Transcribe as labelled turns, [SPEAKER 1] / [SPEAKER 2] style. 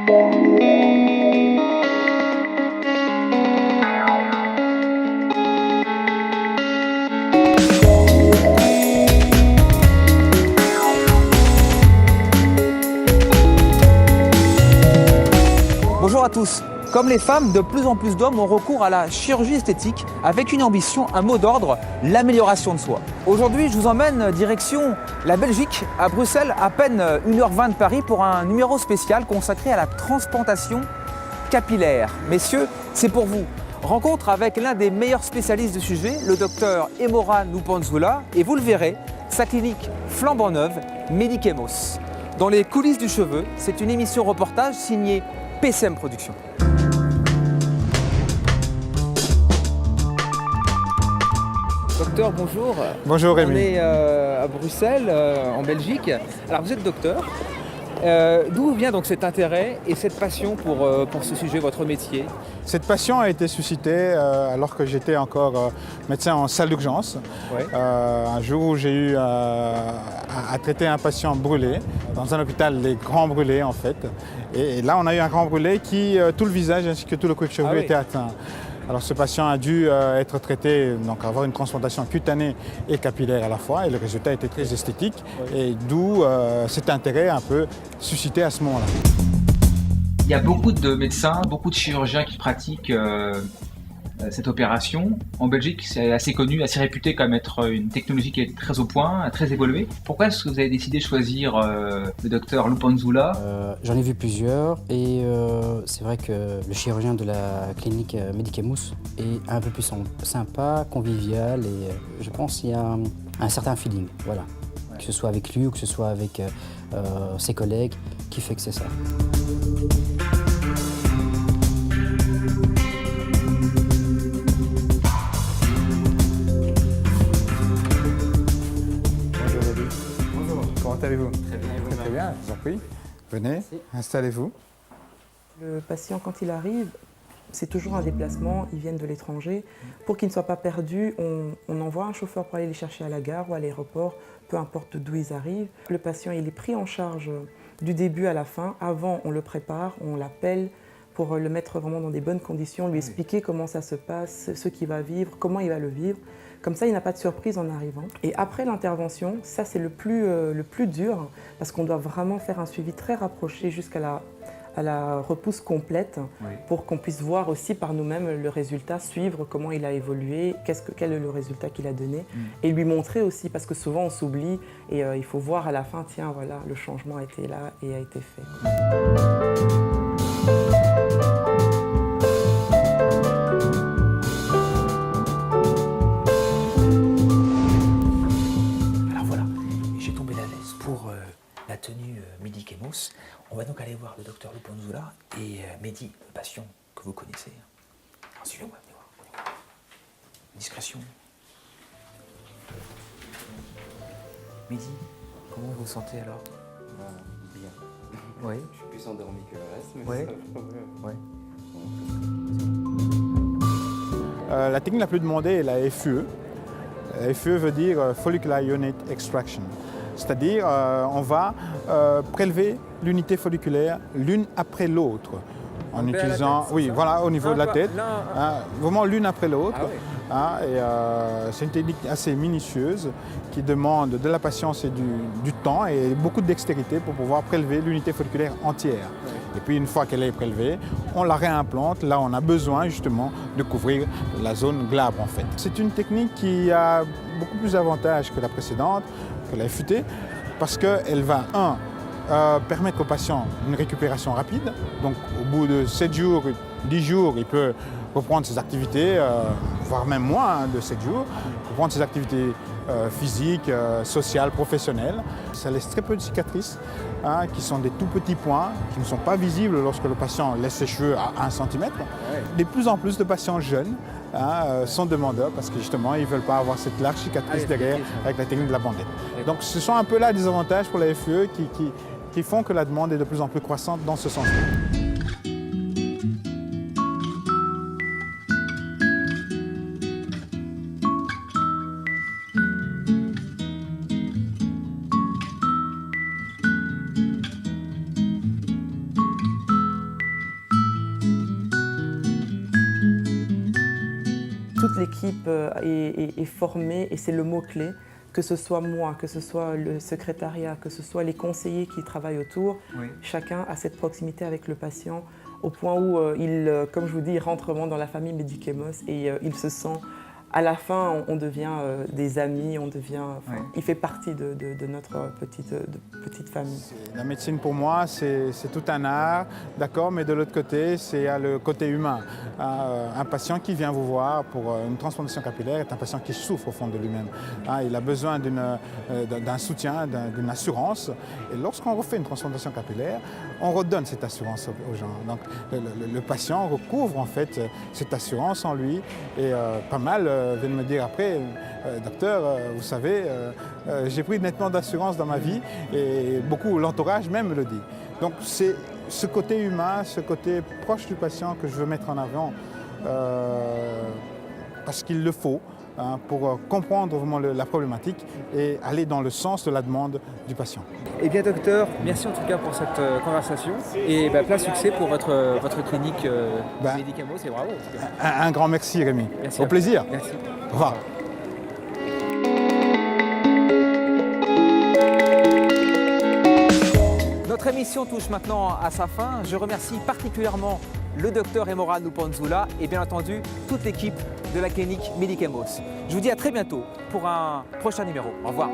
[SPEAKER 1] Bonjour à tous. Comme les femmes, de plus en plus d'hommes ont recours à la chirurgie esthétique avec une ambition, un mot d'ordre, l'amélioration de soi. Aujourd'hui, je vous emmène direction la Belgique, à Bruxelles, à peine 1h20 de Paris pour un numéro spécial consacré à la transplantation capillaire. Messieurs, c'est pour vous. Rencontre avec l'un des meilleurs spécialistes du sujet, le docteur Emora Lupanzula, et vous le verrez, sa clinique flambant neuve, Medicemos. Dans les coulisses du cheveu, c'est une émission reportage signée PCM Productions. Docteur, bonjour.
[SPEAKER 2] Bonjour Rémi.
[SPEAKER 1] On est à Bruxelles, en Belgique. Alors vous êtes docteur. D'où vient donc cet intérêt et cette passion pour ce sujet, votre métier?
[SPEAKER 2] Cette passion a été suscitée alors que j'étais encore médecin en salle d'urgence.
[SPEAKER 1] Ouais.
[SPEAKER 2] Un jour où j'ai eu à traiter un patient brûlé, dans un hôpital des grands brûlés en fait. Et là on a eu un grand brûlé qui, tout le visage ainsi que tout le cuir chevelu était atteint. Alors ce patient a dû être traité, donc avoir une transplantation cutanée et capillaire à la fois, et le résultat était très esthétique, et d'où cet intérêt un peu suscité à ce moment-là.
[SPEAKER 3] Il y a beaucoup de médecins, beaucoup de chirurgiens qui pratiquent cette opération. En Belgique, c'est assez connu, assez réputé comme être une technologie qui est très au point, très évoluée. Pourquoi est-ce que vous avez décidé de choisir le docteur Lupanzula?
[SPEAKER 4] J'en ai vu plusieurs et c'est vrai que le chirurgien de la clinique Medicemos est un peu plus sympa, convivial et je pense qu'il y a un certain feeling, voilà. Ouais. Que ce soit avec lui ou que ce soit avec ses collègues, qui fait que c'est ça.
[SPEAKER 2] Comment allez-vous?
[SPEAKER 3] Très bien,
[SPEAKER 2] très, très bien, je vous en prie. Venez, installez-vous.
[SPEAKER 5] Le patient, quand il arrive, c'est toujours un déplacement, ils viennent de l'étranger. Pour qu'ils ne soient pas perdus, on envoie un chauffeur pour aller les chercher à la gare ou à l'aéroport, peu importe d'où ils arrivent. Le patient, il est pris en charge du début à la fin. Avant, on le prépare, on l'appelle pour le mettre vraiment dans des bonnes conditions, lui expliquer comment ça se passe, ce qu'il va vivre, comment il va le vivre. Comme ça, il n'a pas de surprise en arrivant. Et après l'intervention, ça c'est le plus dur, parce qu'on doit vraiment faire un suivi très rapproché jusqu'à la repousse complète, pour qu'on puisse voir aussi par nous-mêmes le résultat, suivre comment il a évolué, quel est le résultat qu'il a donné, et lui montrer aussi, parce que souvent on s'oublie, et il faut voir à la fin, tiens voilà, le changement a été là et a été fait.
[SPEAKER 1] La tenue Medicemos. On va donc aller voir le docteur Lupanzula et Mehdi, le patient que vous connaissez. Suivez-moi, venez voir. Discrétion. Mehdi, comment vous vous sentez alors?
[SPEAKER 6] Bien.
[SPEAKER 1] Oui.
[SPEAKER 6] Je suis plus endormi que le reste, mais
[SPEAKER 1] ouais.
[SPEAKER 6] ça va.
[SPEAKER 2] La technique la plus demandée est la FUE. La FUE veut dire Follicular Unit Extraction. C'est-à-dire, on va prélever l'unité folliculaire l'une après l'autre. En utilisant, oui, voilà, au niveau de la tête, vraiment l'une après l'autre. Ah oui. C'est une technique assez minutieuse qui demande de la patience et du temps et beaucoup de dextérité pour pouvoir prélever l'unité folliculaire entière. Oui. Et puis une fois qu'elle est prélevée, on la réimplante. Là, on a besoin justement de couvrir la zone glabre en fait. C'est une technique qui a beaucoup plus d'avantages que la précédente, que la FUT, parce qu'elle va, permettre au patient une récupération rapide. Donc au bout de 7 jours, 10 jours, il peut reprendre ses activités, voire même moins de 7 jours, reprendre ses activités physiques, sociales, professionnelles. Ça laisse très peu de cicatrices, qui sont des tout petits points, qui ne sont pas visibles lorsque le patient laisse ses cheveux à 1 cm. De plus en plus de patients jeunes sont demandeurs parce que justement ils ne veulent pas avoir cette large cicatrice derrière avec la technique de la bandette. Donc ce sont un peu là des avantages pour la FUE qui font que la demande est de plus en plus croissante dans ce sens-là.
[SPEAKER 5] Toute l'équipe est formée et c'est le mot-clé. Que ce soit moi, que ce soit le secrétariat, que ce soit les conseillers qui travaillent autour,
[SPEAKER 1] Oui.
[SPEAKER 5] chacun a cette proximité avec le patient au point où comme je vous dis, il rentre vraiment dans la famille Medicemos et il se sent, à la fin, on devient des amis,
[SPEAKER 1] Ouais.
[SPEAKER 5] il fait partie de notre petite famille.
[SPEAKER 2] La médecine pour moi, c'est tout un art, d'accord, mais de l'autre côté, c'est le côté humain. Un patient qui vient vous voir pour une transplantation capillaire est un patient qui souffre au fond de lui-même. Il a besoin d'un soutien, d'une assurance. Et lorsqu'on refait une transplantation capillaire, on redonne cette assurance aux gens. Donc le patient recouvre en fait cette assurance en lui. Et pas mal viennent me dire après, docteur, vous savez, j'ai pris nettement d'assurance dans ma vie et beaucoup, l'entourage même me le dit. Donc c'est ce côté humain, ce côté proche du patient que je veux mettre en avant parce qu'il le faut pour comprendre vraiment la problématique et aller dans le sens de la demande du patient.
[SPEAKER 1] Eh bien docteur, merci en tout cas pour cette conversation et plein succès pour votre clinique Medicemos et bravo. En tout cas.
[SPEAKER 2] Un grand merci Rémi.
[SPEAKER 1] Merci
[SPEAKER 2] Au
[SPEAKER 1] à vous.
[SPEAKER 2] plaisir.
[SPEAKER 1] Merci.
[SPEAKER 2] Au revoir.
[SPEAKER 1] Notre émission touche maintenant à sa fin. Je remercie particulièrement le docteur Emora Nuponzula et bien entendu toute l'équipe de la clinique Medicemos. Je vous dis à très bientôt pour un prochain numéro. Au revoir.